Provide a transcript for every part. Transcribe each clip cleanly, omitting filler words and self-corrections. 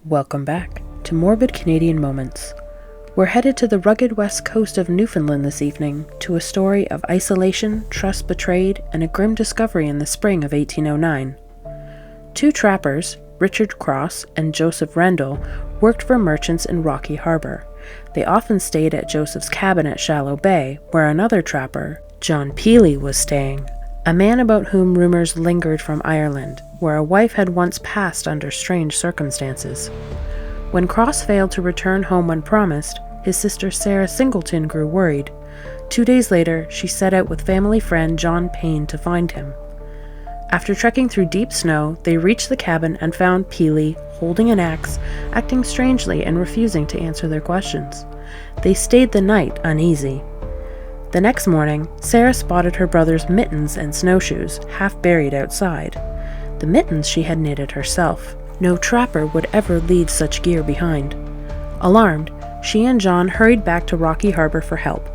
Welcome back to Morbid Canadian Moments. We're headed to the rugged west coast of Newfoundland this evening to a story of isolation, trust betrayed, and a grim discovery in the spring of 1809. Two trappers, Richard Cross and Joseph Rendell, worked for merchants in Rocky Harbor. They often stayed at Joseph's cabin at Shallow Bay, where another trapper, John Peely, was staying, a man about whom rumors lingered from Ireland, where a wife had once passed under strange circumstances. When Cross failed to return home when promised, his sister Sarah Singleton grew worried. 2 days later, she set out with family friend John Payne to find him. After trekking through deep snow, they reached the cabin and found Peely holding an axe, acting strangely and refusing to answer their questions. They stayed the night uneasy. The next morning, Sarah spotted her brother's mittens and snowshoes, half buried outside. The mittens she had knitted herself. No trapper would ever leave such gear behind. Alarmed, she and John hurried back to Rocky Harbor for help.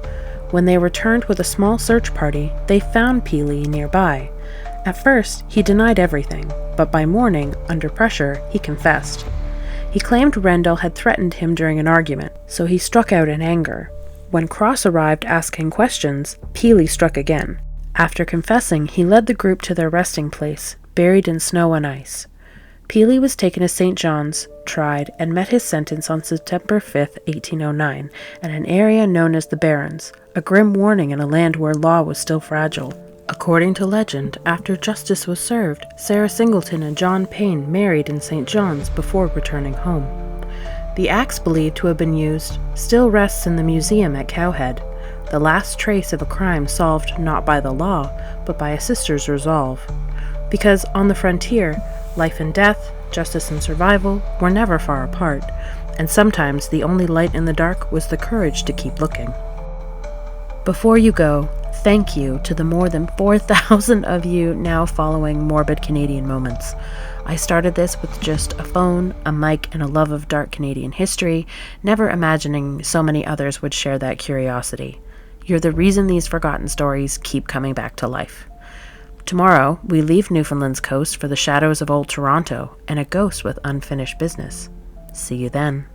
When they returned with a small search party, they found Peely nearby. At first, he denied everything, but by morning, under pressure, he confessed. He claimed Rendell had threatened him during an argument, so he struck out in anger. When Cross arrived asking questions, Peely struck again. After confessing, he led the group to their resting place, buried in snow and ice. Peely was taken to St. John's, tried, and met his sentence on September 5, 1809, at an area known as the Barrens, a grim warning in a land where law was still fragile. According to legend, after justice was served, Sarah Singleton and John Payne married in St. John's before returning home. The axe believed to have been used still rests in the museum at Cowhead, the last trace of a crime solved not by the law, but by a sister's resolve. Because on the frontier, life and death, justice and survival were never far apart, and sometimes the only light in the dark was the courage to keep looking. Before you go, thank you to the more than 4,000 of you now following Morbid Canadian Moments. I started this with just a phone, a mic, and a love of dark Canadian history, never imagining so many others would share that curiosity. You're the reason these forgotten stories keep coming back to life. Tomorrow, we leave Newfoundland's coast for the shadows of Old Toronto and a ghost with unfinished business. See you then.